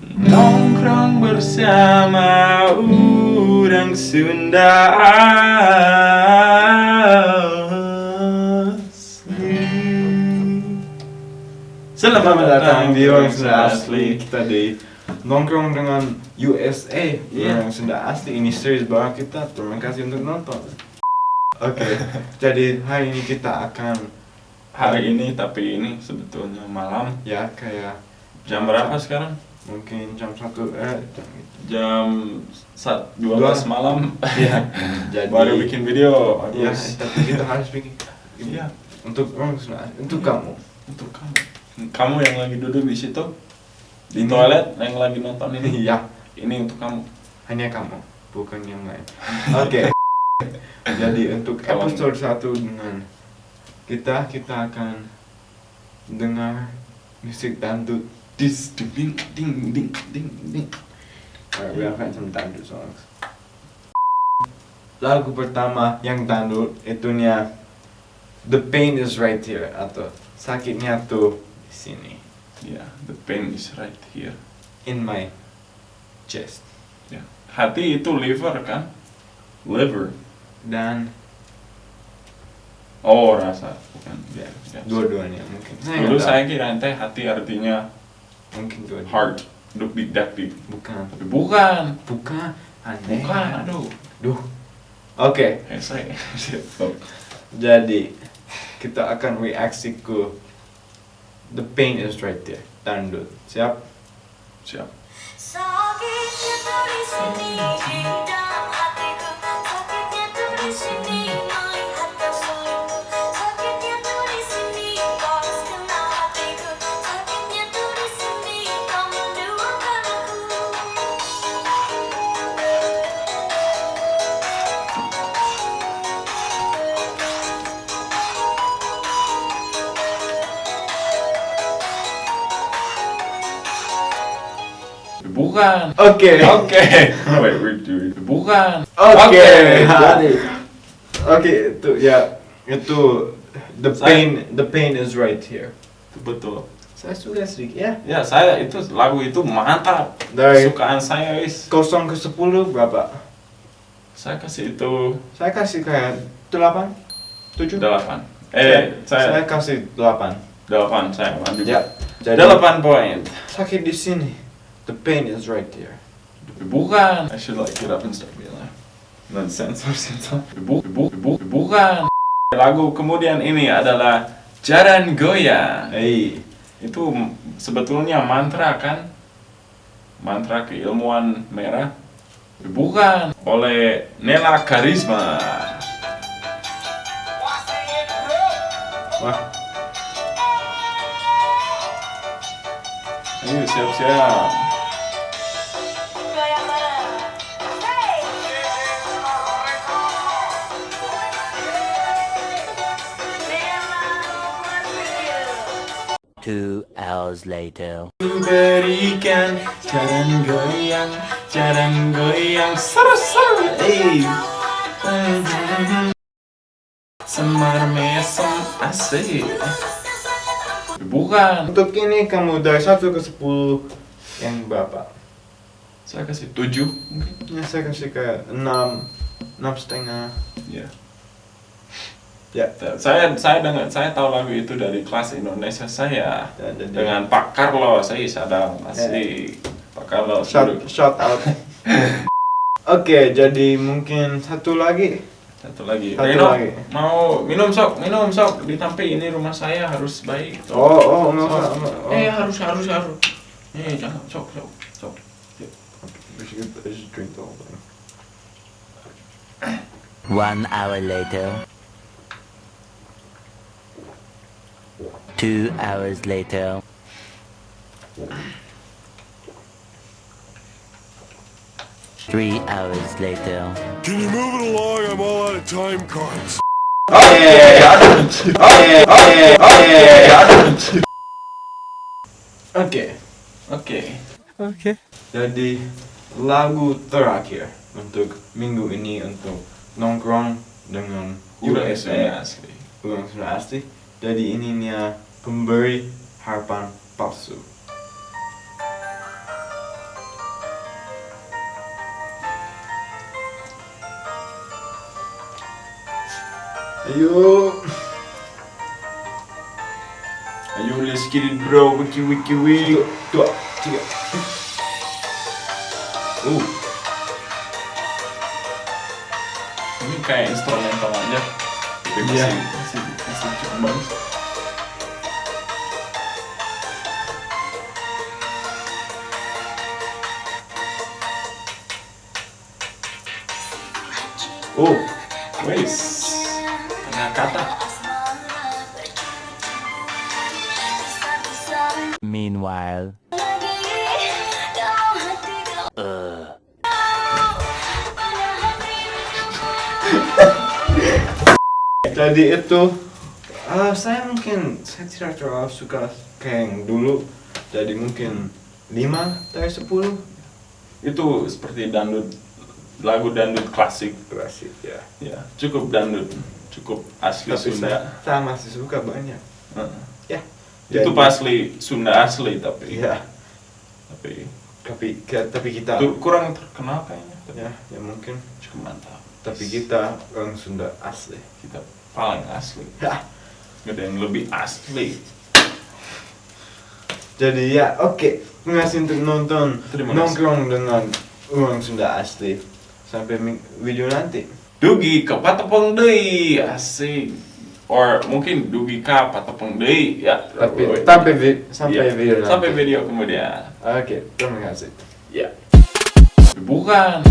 Nongkrong bersama orang Sunda asli. Selamat datang di Orang Sunda Asli. Kita di nongkrong dengan USA, Orang Sunda Asli. Ini series baru kita. Terima kasih untuk nonton. Oke, jadi hari ini kita akan Hari ini, tapi ini sebetulnya malam. ya kayak Jam berapa sekarang? mungkin jam 1 Jam 12 malam. ya. Jadi Baru bikin video. ya, Bagus. tapi kita harus bikin Iya, untuk Orang Sunda Asli, untuk kamu. untuk kamu. Kamu yang lagi duduk di situ, di Ini. toilet, yang lagi nonton ini. Iya, Ini untuk kamu. hanya kamu, bukan yang lain. Oke. Jadi untuk Kalau- episode 1 dengan kita akan dengar musik dangdut. Dis, ding, ding, ding, ding, ding. Alright, we have some dangdut songs. Lagu pertama yang dangdut itunya The Pain Is Right Here atau sakitnya tuh di sini, Ya, the pain is right here. in my chest. Ya. Hati itu liver kan? Liver. Dan Oh, rasa. Bukan. Ya. dua-duanya mungkin. Dulu nggak tahu. saya kira ente hati artinya mungkin dua-duanya. heart. Duk dik dak dik. Bukan. Tapi bukan. Bukan. Aneh. Bukan, aduh. Duh. Oke. Hesek. Jadi kita akan reaksi ke The Pain Is Right There dangdut. Siap? Siap. Sakitnya tuh di sini di dalam hatiku, sakitnya tuh di sini melihat kau selingkuh, sakitnya tuh di sini kau harus kenal hatiku, sakitnya tuh di sini kau menduakan aku. Bukan. Oke. Oke. Wait, we're doing. Bukan. Oke. Jadi. Oke, itu ya itu Saya- the pain is right here. Betul. Saya sudah sedikit ya. Ya, saya itu lagu itu mantap. Dari Kesukaan saya, wis. 0 ke 10 berapa? Saya kasih itu Saya kasih kayak 8, 7. 8. saya Saya kasih 8. 8 saya maju. Ya. Jadi 8 poin. sakit di sini. The pain is right here. Bukan. I should like get up and start being like nonsense. Bukan. Lagu kemudian ini adalah Jaran Goyang. Hey. Itu sebetulnya mantra kan? Mantra keilmuan merah. Bukan. Oleh Nela Karisma. Wah. Ayo siap-siap. Goyang bareng. Hey! Nela buat video. 2 hours later. Berikan jaran goyang seru-seru. Semar mesem asik. Bukan. Untuk ini kamu dari 1 ke 10 yang berapa? Saya kasih 7 mungkin. Ya saya kasih kayak 6, 6,5. Ya. Ya. Saya tahu lagu itu dari kelas Indonesia saya Dan- dengan Pak Carlo. Saya sadar asik. Pak Carlo. Shout out. Oke, jadi mungkin satu lagi. Satu lagi. Satu Reno, lagi. mau minum sok. Ditampi ini rumah saya harus baik. Sok. Oh, nggak Sok. usah. Harus. Jangan sok. We should drink the whole thing. 1 hour later. 2 hours later. 3 hours later. Can you move it along? I'm all out of time cards. Oke. Jadi lagu terakhir untuk minggu ini untuk nongkrong dengan USA. asli. Orang Sunda Asli. Jadi ininya pemberi harapan palsu. Ayo. Ayo, let's get it bro, wiki. 2, 3. Ini kayak instrumental aja. Tapi Iya. masih cukup bagus. Oh, Wes, tengah kata. Meanwhile. jadi itu saya tidak terlalu suka kayak yang dulu. Jadi mungkin 5 dari 10. Itu seperti dangdut, lagu dangdut klasik. Klasik ya. Ya, cukup dangdut, cukup asli Tapi Sunda. saya masih suka banyak. Heeh. Ya. Itu Jadi- pasli Sunda asli tapi. Ya. Tapi Tapi kita kurang terkenal kayaknya. Tapi ya mungkin. cukup mantap. Tapi kita orang Sunda asli. Kita paling asli. Ya. Gak ada yang lebih asli. Jadi ya oke. Terima kasih untuk nonton. Terima kasih. Nongkrong dengan orang Sunda asli. Sampai video nanti. Dugi ke Patepong deui, asik. Or mungkin dugi ka Patepong deui ya. Sampai Iya. video nanti. Sampai video kemudian. Oke, terima kasih. Ya. Tapi bukan.